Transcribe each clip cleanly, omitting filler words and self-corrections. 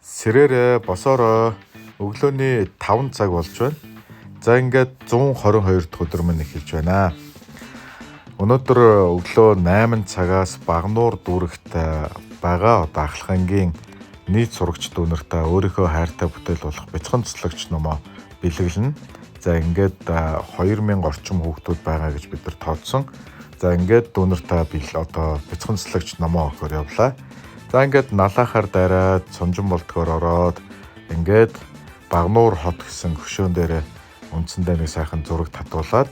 Сэрээрээ босоороо өглөөний 5 цаг болж байна. За ингээд 122 дахь өдөр минь эхэлж байна. Өнөөдөр өглөө 8 цагаас Багнуур дүүрэгт байгаа одоо Ахлахангийн нийт сурагч дүүнэртээ өөрийнхөө хайртай бүтээл болох бяцхан цэцлэгч номоо бэлэглэнэ. За ингээд 2000 орчим хүүхдүүд байгаа гэж бид нар тооцсон. За ингээд дүүнэртээ одоо бяцхан цэцлэгч номоо өгөхөөр явлаа. За ингээд налаахаар дайраад Цонжин болдгоор ороод ингээд Багнуур хот гэсэн хөшөөн дээр үндсэндээ нэг сайхан зураг татуулаад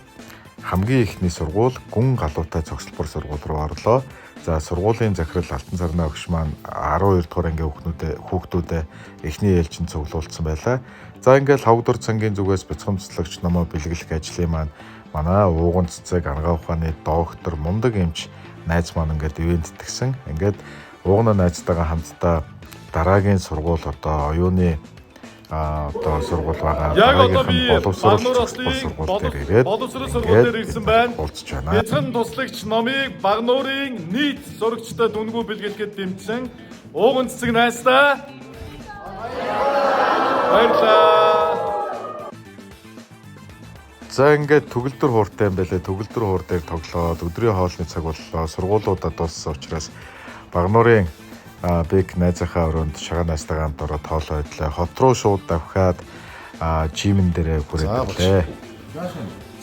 хамгийн ихний сургууль гүн галуутай цогцлбор сургууль руу орлоо. За сургуулийн захирал Алтан сарны өгш маань 12 дугаар ангийн хүүхдүүдэд эхний ээлжинд цуглуулсан байлаа. За ингээд Хавдур цангийн зүгээс бяцхан цэцлэгч номоо бэлгэлэх ажлын маань манай ууган цэцэг аргаа ухааны доктор мундаг эмч найз маань ингээд ивент тгсэн. Ингээд ууган найзтайгаа хамтдаа дараагийн сургууль одоо оюуны одоо сургууль байгаа. Яг одоо би боловсрол сургууль дээр ирсэн байна. Бяцхан туслагч номыг Багнуурын нийт сурагчтай дүнгүй бэлгэлэхэд дэмжсэн ууган цэцэг найзтай баярлалаа. За ингээд төгөлдөр хууртай юм байлээ. Төгөлдөр хуур дээр тоглоод өдрийн хоолны цаг боллоо. Сургуулиудад дууссан учраас Багнуурын бэг найзынхаа өрөөнд шагаа найзтайгаа хамт ороод тоолоо идлээ. Хот руу шууд давхаад жимэн дээрээ хүрээд ирлээ.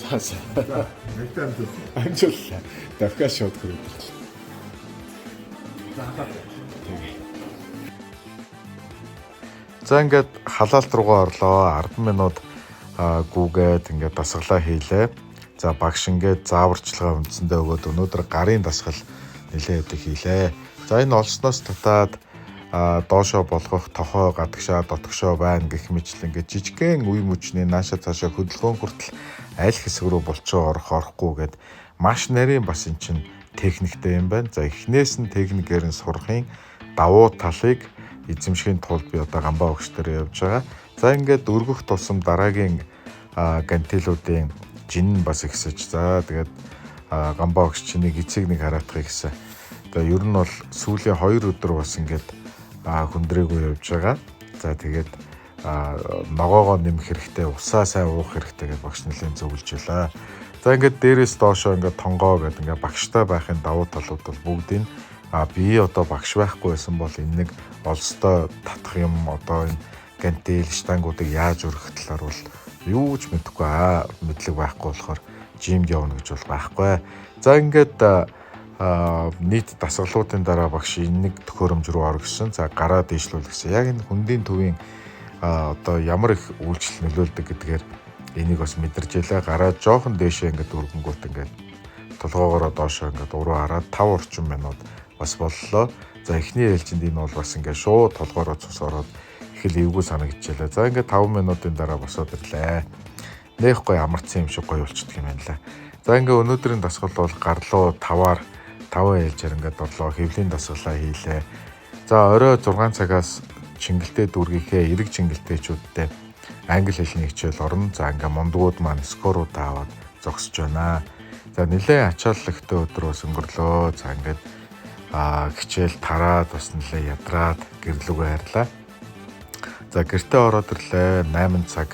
Цаашаа. Амжууллаа. Давхаа шууд хүрээд ирлээ. За ингээд халаалт руугаа орлоо. 10 минут гүүгээд ингээд дасгалаа хийлээ. За багш ингээд зааварчилгаа үндсэндээ өгөөд өнөөдөр гарын дасгал нэлээд их хийлээ. За энэ олсноос татаад доошоо болгох тохоо гадагшаа дотгошоо байна гэх мэтлэн ингээд жижигхэн үе мөчний нааша цаашаа хөдөлгөөн хүртэл аль хэсэг рүү болчоо орохгүй гэд маш нарийн бас эн чин техниктэй юм байна. За эхнээс нь техникээр нь сурахын давуу талыг эзэмшихийн тулд би одоо гамбаа өгч дээр явж байгаа. За ингээд өргөх тусам дараагийн гантилуудын жин бас ихсэж. За тэгээд гамбаа өгч чинийг эцэг нэг хараатахыг гэсэн. Тэгээ ер нь бол сүүлийн 2 өдөр бас ингээд хүндрээгүй явж байгаа. За тэгээд ногоогоо нэмэх хэрэгтэй, усаа сайн уух хэрэгтэй гэж багш нэлийн зөвлөж байлаа. За ингээд дээрээс доошоо ингээд тонгоо гэдэг ингээд багштай байхын давуу талууд бол бүгдийг би одоо багш байхгүй байсан бол энэ нэг олстой татах юм одоо энэ гантел штангуудыг яаж өргөх талаар бол юу ч мэдэхгүй мэдлэг байхгүй болохоор жимд явна гэж бол байхгүй. За ингээд нийт дасгалуудын дараа багш энэ нэг төхөөрөмж рүү ор гэсэн. За гараа дээшлүүл гэсэн. Яг энэ хүндийн төвийн одоо ямар их үйлчлэл нөлөөлдөг гэдгээр энийг бас мэдэрч ялаа. Гараа жоохон дээшээ ингээд өргөнгүүт ингээд толгоогоороо доошоо ингээд уруу хараад 5 орчим минут бас боллоо. За эхний ээлжинд энэ бол бас ингээд шууд толгоороо цус ороод их л эвгүй санагдчихлаа. За ингээд 5 минутын дараа босоод ирлээ. Нэх гоё амарцсан юм шиг гоё болчихдөг юм байна лээ. За ингээд өнөөдрийн дасгал бол гарлуу 5 ээлжээр ингээд орлоо. Хэвлийн дасгалаа хийлээ. За орой 6 цагаас Чингэлтэй дүүргийнхээ эрэг чингэлтэйчүүдтэй англи хэлний хичээл орно. За ингээд мундгууд маань скоруудаа аваад зогсож байна. За нэлээд ачааллахтай өдөр бас өнгөрлөө. За ингээд хичээл тараад бас нэлээд ядраад гэрлүүгээ хайрлаа. За гэртээ ороод ирлээ. 8 цаг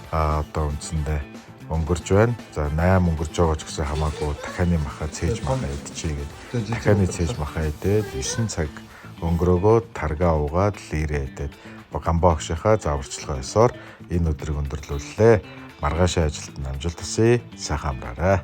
одоо үндсэндээ өнгөрч байна. За 8 өнгөрч байгаа ч гэсэн хамаагүй дахианы маха цээж маха идчихье гэдэг. Дахианы цээж маха идээд 9 цаг өнгөрөөгөө таргаа уугаад лирээ идээд гамбаа огшихаа зааварчилгаа ёсоор энэ өдрийг өндөрлүүллээ. Маргаашаа ажилд амжилт хүсье. Сайхан амраарай.